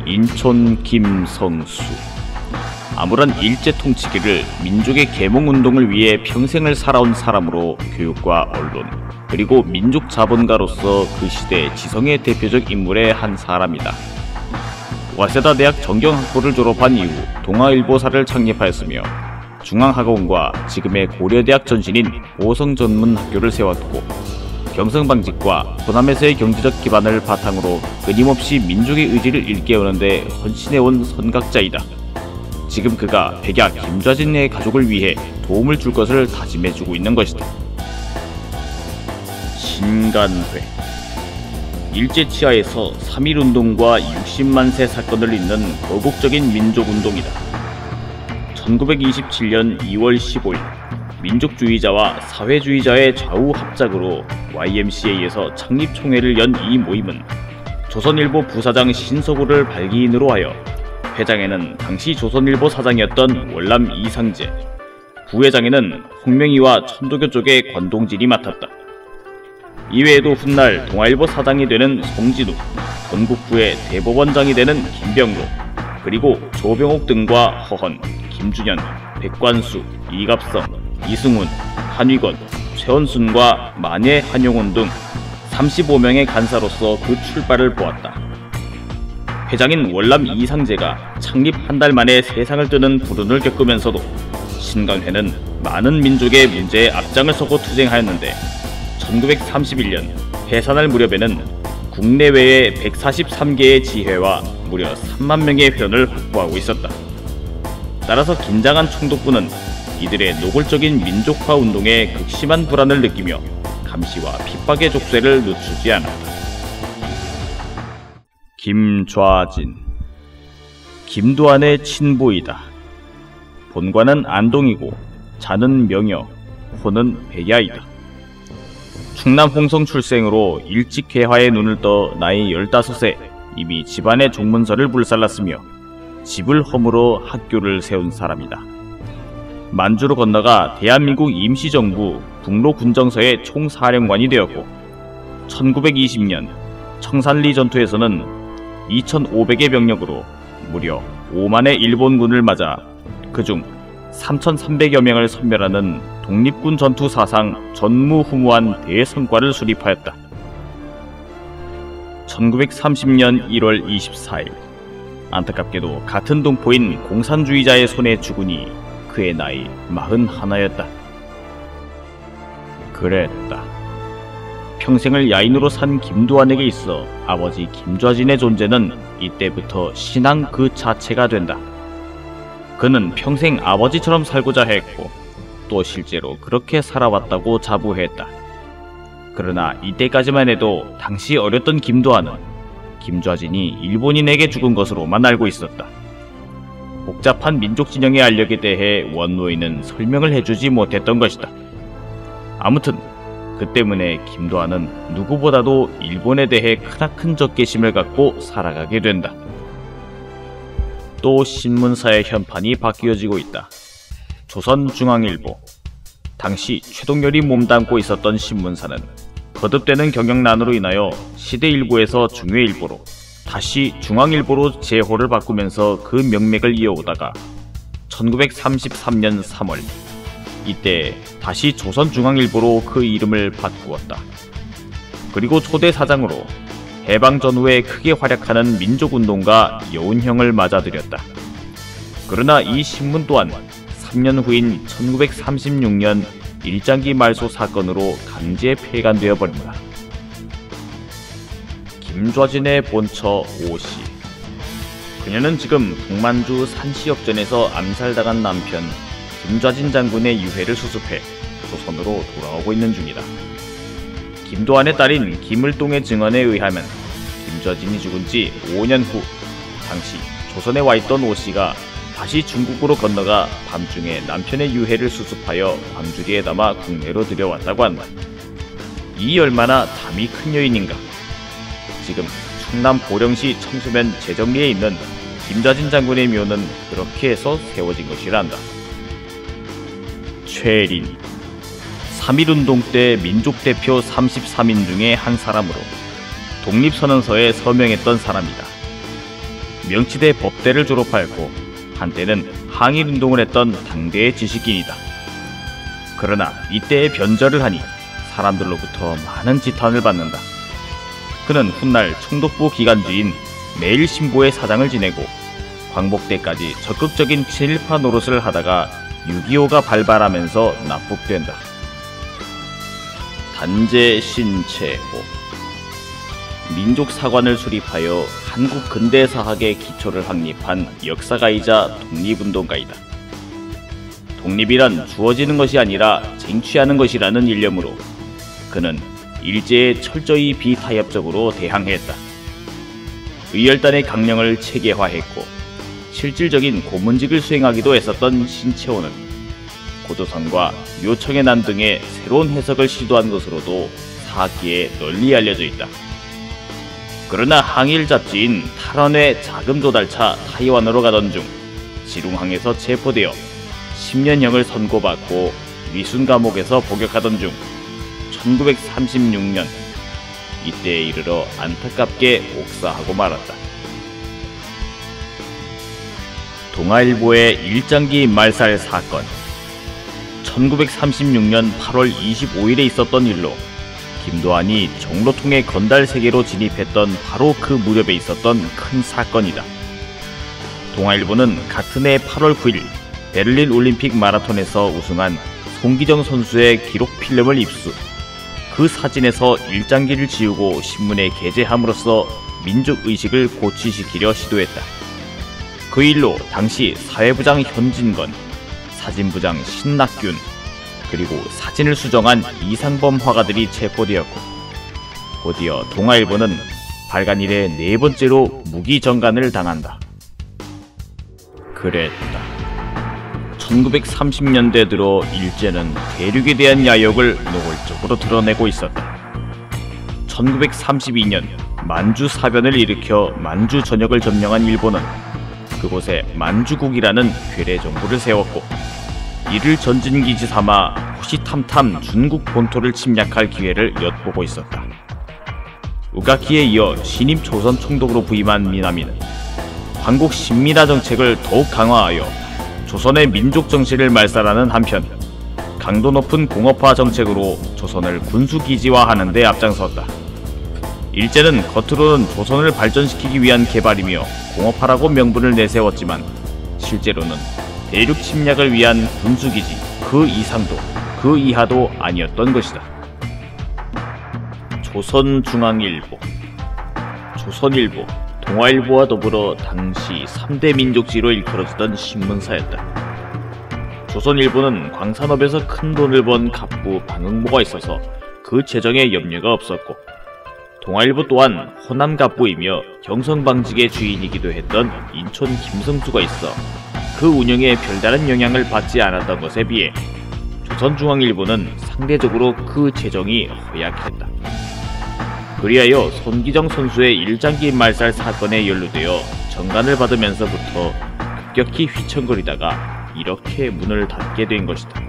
인촌 김성수. 아무런 일제 통치기를 민족의 계몽운동을 위해 평생을 살아온 사람으로 교육과 언론, 그리고 민족 자본가로서 그 시대 지성의 대표적 인물의 한 사람이다. 와세다 대학 정경학부를 졸업한 이후 동아일보사를 창립하였으며 중앙학원과 지금의 고려대학 전신인 보성전문학교를 세웠고, 경성방직과 호남에서의 경제적 기반을 바탕으로 끊임없이 민족의 의지를 일깨우는 데 헌신해온 선각자이다. 지금 그가 백야 김좌진의 가족을 위해 도움을 줄 것을 다짐해주고 있는 것이다. 신간회. 일제 치하에서 3.1운동과 60만세 사건을 잇는 거국적인 민족운동이다. 1927년 2월 15일 민족주의자와 사회주의자의 좌우 합작으로 YMCA에서 창립총회를 연 이 모임은 조선일보 부사장 신서구를 발기인으로 하여 회장에는 당시 조선일보 사장이었던 월남 이상제, 부회장에는 홍명희와 천도교 쪽의 권동진이 맡았다. 이외에도 훗날 동아일보 사장이 되는 송진우, 건국부의 대법원장이 되는 김병로, 그리고 조병옥 등과 허헌, 김준현, 백관수, 이갑성, 이승훈, 한위건, 최원순과 만예 한용운 등 35명의 간사로서 그 출발을 보았다. 회장인 월남 이상제가 창립 한 달 만에 세상을 뜨는 불운을 겪으면서도 신강회는 많은 민족의 문제에 앞장을 서고 투쟁하였는데, 1931년 해산할 무렵에는 국내외의 143개의 지회와 무려 3만 명의 회원을 확보하고 있었다. 따라서 긴장한 총독부는 이들의 노골적인 민족화 운동에 극심한 불안을 느끼며 감시와 핍박의 족쇄를 늦추지 않았다. 김좌진. 김두한의 친부이다. 본관은 안동이고 자는 명여, 호는 백야이다. 충남 홍성 출생으로 일찍 개화에 눈을 떠 나이 15세 이미 집안의 종문서를 불살랐으며 집을 허물어 학교를 세운 사람이다. 만주로 건너가 대한민국 임시정부 북로군정서의 총사령관이 되었고, 1920년 청산리 전투에서는 2,500의 병력으로 무려 5만의 일본군을 맞아 그중 3,300여 명을 섬멸하는 독립군 전투 사상 전무후무한 대성과를 수립하였다. 1930년 1월 24일 안타깝게도 같은 동포인 공산주의자의 손에 죽으니 그의 나이 41였다. 그랬다. 평생을 야인으로 산 김두한에게 있어 아버지 김좌진의 존재는 이때부터 신앙 그 자체가 된다. 그는 평생 아버지처럼 살고자 했고 또 실제로 그렇게 살아왔다고 자부했다. 그러나 이때까지만 해도 당시 어렸던 김두한은 김좌진이 일본인에게 죽은 것으로만 알고 있었다. 복잡한 민족 진영의 알력에 대해 원노인은 설명을 해주지 못했던 것이다. 아무튼 그 때문에 김두한은 누구보다도 일본에 대해 크나큰 적개심을 갖고 살아가게 된다. 또 신문사의 현판이 바뀌어지고 있다. 조선중앙일보. 당시 최동열이 몸담고 있었던 신문사는 거듭되는 경영난으로 인하여 시대일보에서 중외일보로 다시 중앙일보로 제호를 바꾸면서 그 명맥을 이어오다가 1933년 3월 이때 다시 조선중앙일보로 그 이름을 바꾸었다. 그리고 초대 사장으로 해방 전후에 크게 활약하는 민족운동가 여운형을 맞아들였다. 그러나 이 신문 또한 3년 후인 1936년 일장기 말소 사건으로 강제 폐간되어 버린다. 김좌진의 본처 오씨. 그녀는 지금 북만주 산시역전에서 암살당한 남편 김좌진 장군의 유해를 수습해 조선으로 돌아오고 있는 중이다. 김두한의 딸인 김을동의 증언에 의하면 김좌진이 죽은 지 5년 후 당시 조선에 와있던 오씨가 다시 중국으로 건너가 밤중에 남편의 유해를 수습하여 광주리에 담아 국내로 들여왔다고 한다. 이 얼마나 담이 큰 여인인가. 지금 충남 보령시 청수면 재정리에 있는 김좌진 장군의 묘는 그렇게 해서 세워진 것이란다. 최린. 3.1운동 때 민족대표 33인 중에 한 사람으로 독립선언서에 서명했던 사람이다. 명치대 법대를 졸업하였고 한때는 항일운동을 했던 당대의 지식인이다. 그러나 이때의 변절을 하니 사람들로부터 많은 지탄을 받는다. 그는 훗날 총독부 기간주인 매일신보의 사장을 지내고 광복대까지 적극적인 친일파 노릇을 하다가 6.25가 발발하면서 납북된다. 단재 신채호 민족사관을 수립하여 한국 근대사학의 기초를 확립한 역사가이자 독립운동가이다. 독립이란 주어지는 것이 아니라 쟁취하는 것이라는 일념으로 그는 일제에 철저히 비타협적으로 대항했다. 의열단의 강령을 체계화했고 실질적인 고문직을 수행하기도 했었던 신채호는 고조선과 묘청의 난 등의 새로운 해석을 시도한 것으로도 사학계에 널리 알려져 있다. 그러나 항일 잡지인 탈원의 자금 조달차 타이완으로 가던 중 지룽항에서 체포되어 10년형을 선고받고 위순 감옥에서 복역하던 중 1936년 이때에 이르러 안타깝게 옥사하고 말았다. 동아일보의 일장기 말살 사건 1936년 8월 25일에 있었던 일로 김도한이 종로통의 건달 세계로 진입했던 바로 그 무렵에 있었던 큰 사건이다. 동아일보는 같은 해 8월 9일 베를린 올림픽 마라톤에서 우승한 송기정 선수의 기록 필름을 입수, 그 사진에서 일장기를 지우고 신문에 게재함으로써 민족의식을 고취시키려 시도했다. 그 일로 당시 사회부장 현진건, 사진부장 신낙균, 그리고 사진을 수정한 이상범 화가들이 체포되었고 곧이어 동아일보는 발간 이래 4번째로 무기정간을 당한다. 그랬다. 1930년대 들어 일제는 대륙에 대한 야욕을 노골적으로 드러내고 있었다. 1932년 만주 사변을 일으켜 만주 전역을 점령한 일본은 그곳에 만주국이라는 괴뢰 정부를 세웠고 이를 전진기지 삼아 호시탐탐 중국 본토를 침략할 기회를 엿보고 있었다. 우가키에 이어 신임 조선 총독으로 부임한 미나미는 광국 신민화 정책을 더욱 강화하여 조선의 민족 정신을 말살하는 한편 강도 높은 공업화 정책으로 조선을 군수기지화하는 데 앞장섰다. 일제는 겉으로는 조선을 발전시키기 위한 개발이며 공업화라고 명분을 내세웠지만 실제로는 대륙 침략을 위한 군수기지 그 이상도 그 이하도 아니었던 것이다. 조선중앙일보, 조선일보, 동아일보와 더불어 당시 3대 민족지로 일컬어지던 신문사였다. 조선일보는 광산업에서 큰 돈을 번 갑부 방응모가 있어서 그 재정에 염려가 없었고 동아일보 또한 호남 갑부이며 경성방직의 주인이기도 했던 인촌 김성수가 있어 그 운영에 별다른 영향을 받지 않았던 것에 비해 조선중앙일보는 상대적으로 그 재정이 허약했다. 그리하여 손기정 선수의 일장기 말살 사건에 연루되어 정간을 받으면서부터 급격히 휘청거리다가 이렇게 문을 닫게 된 것이다.